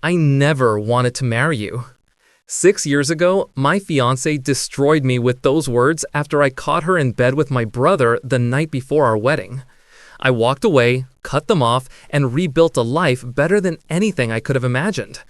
I never wanted to marry you. 6 years ago, my fiancé destroyed me with those words after I caught her in bed with my brother the night before our wedding. I walked away, cut them off, and rebuilt a life better than anything I could have imagined.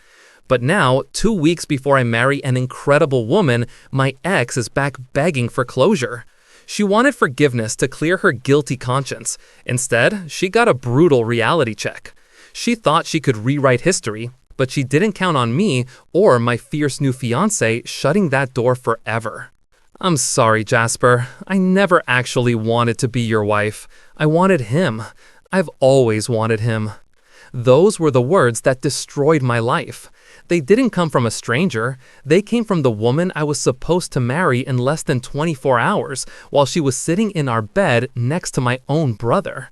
But now, 2 weeks before I marry an incredible woman, my ex is back begging for closure. She wanted forgiveness to clear her guilty conscience. Instead, she got a brutal reality check. She thought she could rewrite history, but she didn't count on me or my fierce new fiancé shutting that door forever. I'm sorry, Jasper. I never actually wanted to be your wife. I wanted him. I've always wanted him. Those were the words that destroyed my life. They didn't come from a stranger. They came from the woman I was supposed to marry in less than 24 hours while she was sitting in our bed next to my own brother.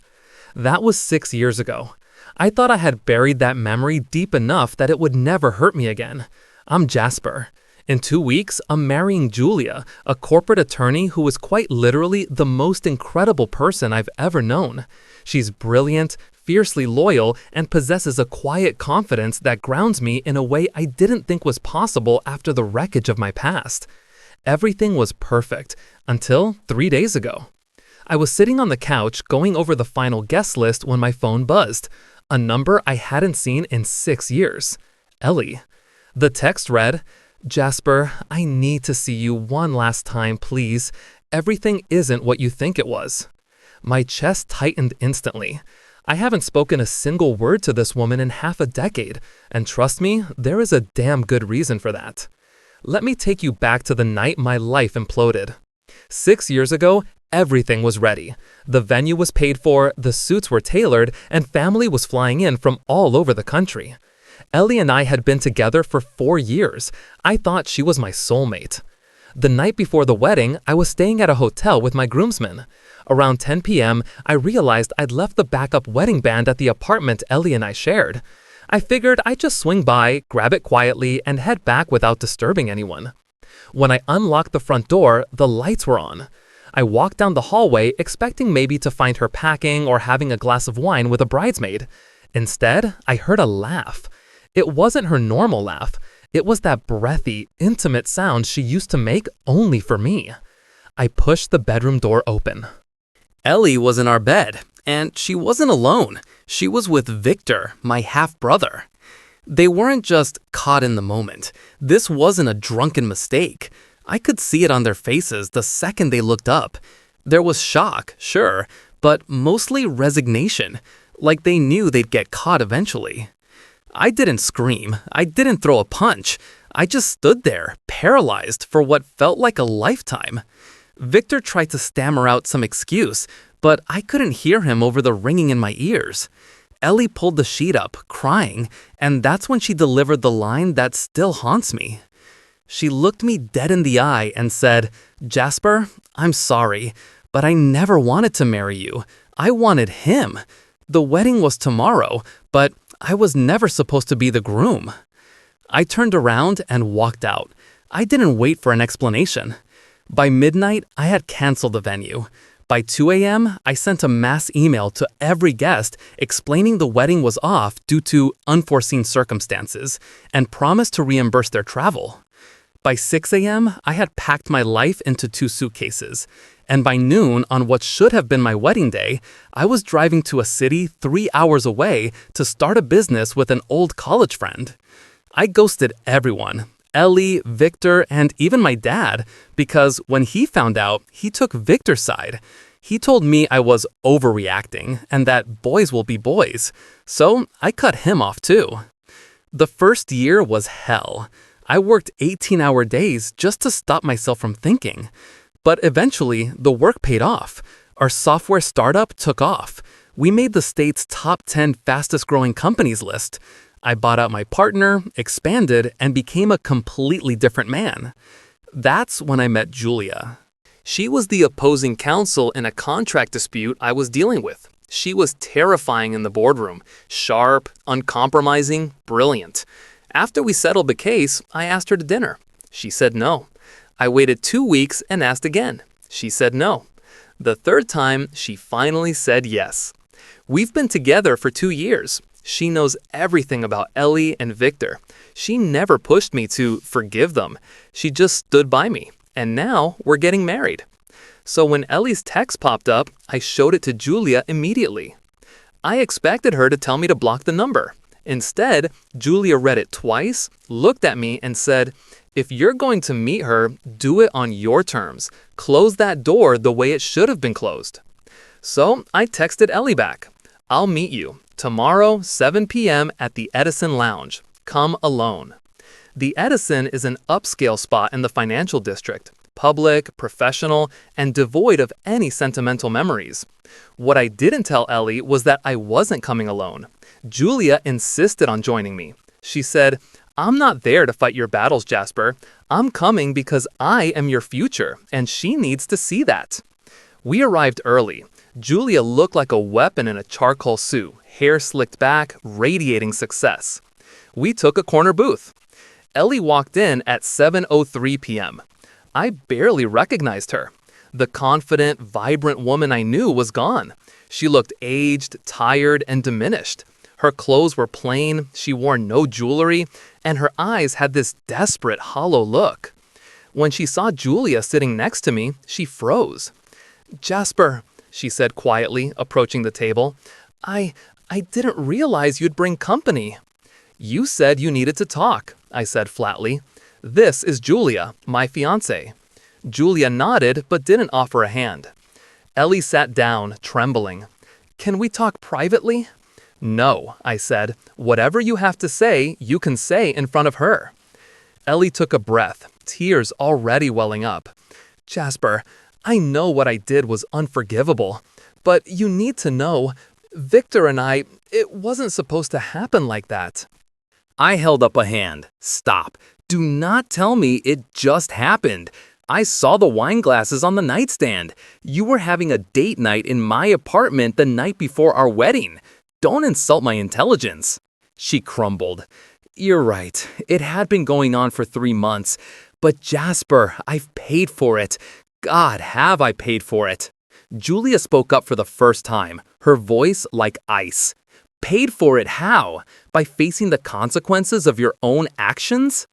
That was 6 years ago. I thought I had buried that memory deep enough that it would never hurt me again. I'm Jasper. In 2 weeks, I'm marrying Julia, a corporate attorney who is quite literally the most incredible person I've ever known. She's brilliant, fiercely loyal, and possesses a quiet confidence that grounds me in a way I didn't think was possible after the wreckage of my past. Everything was perfect until 3 days ago. I was sitting on the couch going over the final guest list when my phone buzzed, a number I hadn't seen in 6 years. Ellie. The text read, "Jasper, I need to see you one last time, please. Everything isn't what you think it was." My chest tightened instantly. I haven't spoken a single word to this woman in half a decade, and trust me, there is a damn good reason for that. Let me take you back to the night my life imploded. 6 years ago, everything was ready. The venue was paid for, the suits were tailored, and family was flying in from all over the country. Ellie and I had been together for 4 years. I thought she was my soulmate. The night before the wedding, I was staying at a hotel with my groomsmen. Around 10 p.m., I realized I'd left the backup wedding band at the apartment Ellie and I shared. I figured I'd just swing by, grab it quietly, and head back without disturbing anyone. When I unlocked the front door, the lights were on. I walked down the hallway expecting maybe to find her packing or having a glass of wine with a bridesmaid. Instead, I heard a laugh. It wasn't her normal laugh. It was that breathy, intimate sound she used to make only for me. I pushed the bedroom door open. Ellie was in our bed, and she wasn't alone. She was with Victor, my half-brother. They weren't just caught in the moment. This wasn't a drunken mistake. I could see it on their faces the second they looked up. There was shock, sure, but mostly resignation, like they knew they'd get caught eventually. I didn't scream. I didn't throw a punch. I just stood there, paralyzed for what felt like a lifetime. Victor tried to stammer out some excuse, but I couldn't hear him over the ringing in my ears. Ellie pulled the sheet up, crying, and that's when she delivered the line that still haunts me. She looked me dead in the eye and said, "Jasper, I'm sorry, but I never wanted to marry you. I wanted him. The wedding was tomorrow, but I was never supposed to be the groom." I turned around and walked out. I didn't wait for an explanation. By midnight, I had canceled the venue. By 2 a.m., I sent a mass email to every guest explaining the wedding was off due to unforeseen circumstances and promised to reimburse their travel. By 6 a.m., I had packed my life into 2 suitcases. And by noon, on what should have been my wedding day, I was driving to a city 3 hours away to start a business with an old college friend. I ghosted everyone, Ellie, Victor, and even my dad, because when he found out, he took Victor's side. He told me I was overreacting and that boys will be boys. So I cut him off too. The first year was hell. I worked 18-hour days just to stop myself from thinking. But eventually, the work paid off. Our software startup took off. We made the state's top 10 fastest-growing companies list. I bought out my partner, expanded, and became a completely different man. That's when I met Julia. She was the opposing counsel in a contract dispute I was dealing with. She was terrifying in the boardroom, sharp, uncompromising, brilliant. After we settled the case, I asked her to dinner. She said no. I waited 2 weeks and asked again. She said no. The third time, she finally said yes. We've been together for 2 years. She knows everything about Ellie and Victor. She never pushed me to forgive them. She just stood by me. And now we're getting married. So when Ellie's text popped up, I showed it to Julia immediately. I expected her to tell me to block the number. Instead, Julia read it twice, looked at me, and said, "If you're going to meet her, do it on your terms. Close that door the way it should have been closed." So I texted Ellie back, "I'll meet you tomorrow, 7 p.m. at the Edison Lounge. Come alone." The Edison is an upscale spot in the financial district, public, professional, and devoid of any sentimental memories. What I didn't tell Ellie was that I wasn't coming alone. Julia insisted on joining me. She said, "I'm not there to fight your battles, Jasper. I'm coming because I am your future, and she needs to see that." We arrived early. Julia looked like a weapon in a charcoal suit, hair slicked back, radiating success. We took a corner booth. Ellie walked in at 7:03 p.m. I barely recognized her. The confident, vibrant woman I knew was gone. She looked aged, tired, and diminished. Her clothes were plain, she wore no jewelry, and her eyes had this desperate, hollow look. When she saw Julia sitting next to me, she froze. "Jasper," she said quietly, approaching the table, I didn't realize you'd bring company." "You said you needed to talk," I said flatly. "This is Julia, my fiancée." Julia nodded but didn't offer a hand. Ellie sat down, trembling. "Can we talk privately?" "No," I said. "Whatever you have to say, you can say in front of her." Ellie took a breath, tears already welling up. "Jasper, I know what I did was unforgivable, but you need to know, Victor and I, it wasn't supposed to happen like that." I held up a hand. "Stop. Do not tell me it just happened. I saw the wine glasses on the nightstand. You were having a date night in my apartment the night before our wedding. Don't insult my intelligence." She crumbled. "You're right. It had been going on for 3 months. But Jasper, I've paid for it. God, have I paid for it." Julia spoke up for the first time, her voice like ice. "Paid for it how? By facing the consequences of your own actions?"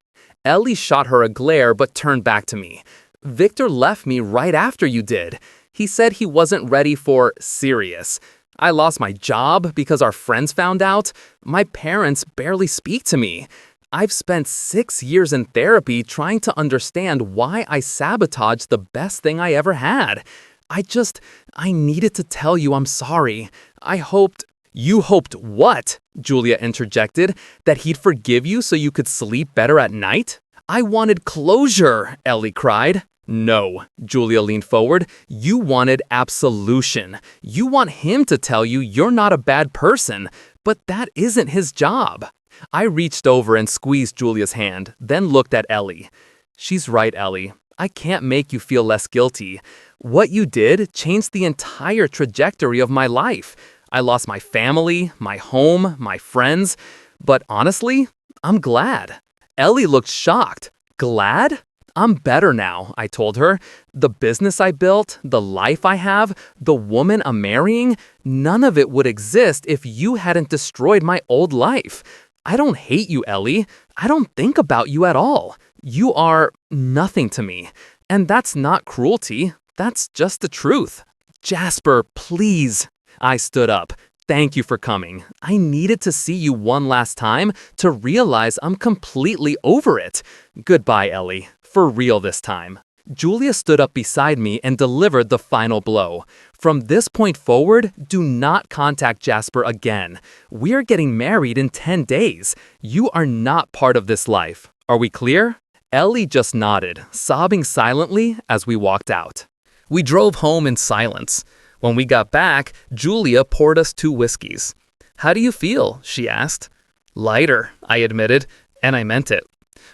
Ellie shot her a glare but turned back to me. "Victor left me right after you did. He said he wasn't ready for serious. I lost my job because our friends found out. My parents barely speak to me. I've spent 6 years in therapy trying to understand why I sabotaged the best thing I ever had. I needed to tell you I'm sorry. I hoped—" "You hoped what?" Julia interjected. "That he'd forgive you so you could sleep better at night?" "I wanted closure," Ellie cried. "No," Julia leaned forward. "You wanted absolution. You want him to tell you you're not a bad person, but that isn't his job." I reached over and squeezed Julia's hand, then looked at Ellie. "She's right, Ellie. I can't make you feel less guilty. What you did changed the entire trajectory of my life. I lost my family, my home, my friends. But honestly, I'm glad." Ellie looked shocked. "Glad?" "I'm better now," I told her. "The business I built, the life I have, the woman I'm marrying, none of it would exist if you hadn't destroyed my old life. I don't hate you, Ellie. I don't think about you at all. You are nothing to me. And that's not cruelty. That's just the truth." "Jasper, please." I stood up. "Thank you for coming. I needed to see you one last time to realize I'm completely over it. Goodbye, Ellie. For real this time." Julia stood up beside me and delivered the final blow. "From this point forward, do not contact Jasper again. We're getting married in 10 days. You are not part of this life. Are we clear?" Ellie just nodded, sobbing silently as we walked out. We drove home in silence. When we got back, Julia poured us 2 whiskeys. "How do you feel?" she asked. "Lighter," I admitted, and I meant it.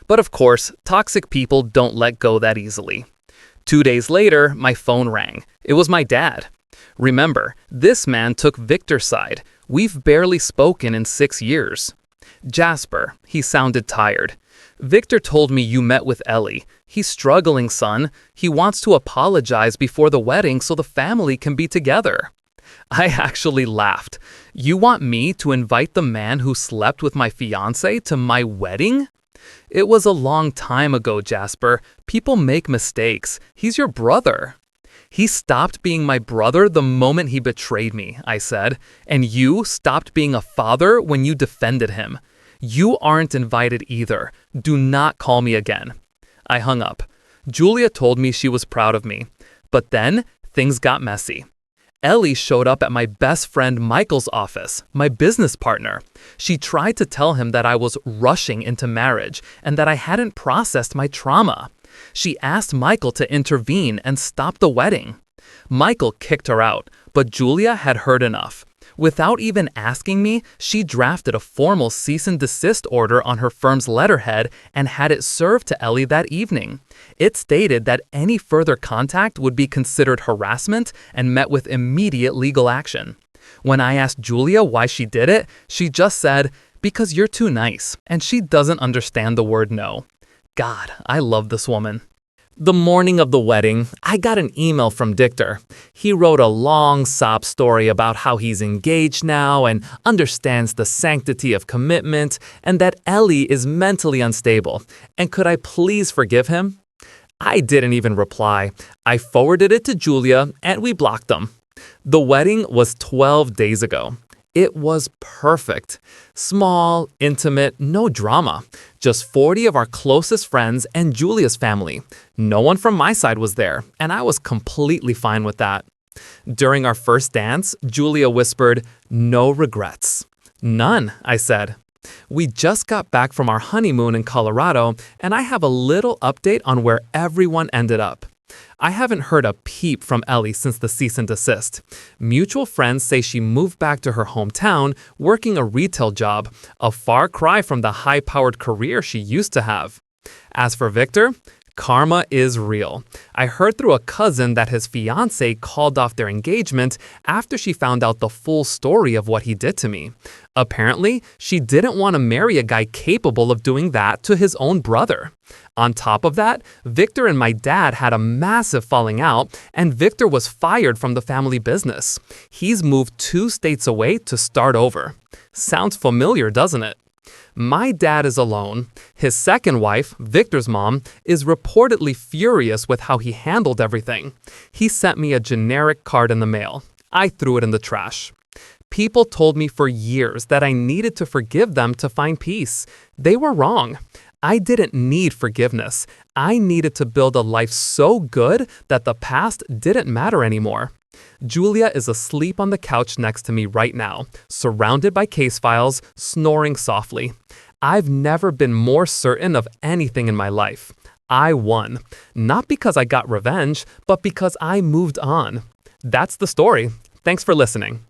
But of course, toxic people don't let go that easily. 2 days later, my phone rang. It was my dad. Remember, this man took Victor's side. We've barely spoken in 6 years. "Jasper," he sounded tired. "Victor told me you met with Ellie. He's struggling, son. He wants to apologize before the wedding so the family can be together." I actually laughed. You want me to invite the man who slept with my fiancé to my wedding? It was a long time ago, Jasper. People make mistakes. He's your brother. He stopped being my brother the moment he betrayed me, I said, and you stopped being a father when you defended him. You aren't invited either. Do not call me again. I hung up. Julia told me she was proud of me. But then, things got messy. Ellie showed up at my best friend Michael's office, my business partner. She tried to tell him that I was rushing into marriage and that I hadn't processed my trauma. She asked Michael to intervene and stop the wedding. Michael kicked her out, but Julia had heard enough. Without even asking me, she drafted a formal cease and desist order on her firm's letterhead and had it served to Ellie that evening. It stated that any further contact would be considered harassment and met with immediate legal action. When I asked Julia why she did it, she just said, "Because you're too nice," and she doesn't understand the word no. God, I love this woman. The morning of the wedding, I got an email from Dictor. He wrote a long sob story about how he's engaged now and understands the sanctity of commitment and that Ellie is mentally unstable. And could I please forgive him? I didn't even reply. I forwarded it to Julia and we blocked them. The wedding was 12 days ago. It was perfect. Small, intimate, no drama. Just 40 of our closest friends and Julia's family. No one from my side was there, and I was completely fine with that. During our first dance, Julia whispered, "No regrets." "None," I said. We just got back from our honeymoon in Colorado, and I have a little update on where everyone ended up. I haven't heard a peep from Ellie since the cease and desist. Mutual friends say she moved back to her hometown working a retail job, a far cry from the high-powered career she used to have. As for Victor, karma is real. I heard through a cousin that his fiancée called off their engagement after she found out the full story of what he did to me. Apparently, she didn't want to marry a guy capable of doing that to his own brother. On top of that, Victor and my dad had a massive falling out, and Victor was fired from the family business. He's moved 2 states away to start over. Sounds familiar, doesn't it? My dad is alone. His second wife, Victor's mom, is reportedly furious with how he handled everything. He sent me a generic card in the mail. I threw it in the trash. People told me for years that I needed to forgive them to find peace. They were wrong. I didn't need forgiveness. I needed to build a life so good that the past didn't matter anymore. Julia is asleep on the couch next to me right now, surrounded by case files, snoring softly. I've never been more certain of anything in my life. I won. Not because I got revenge, but because I moved on. That's the story. Thanks for listening.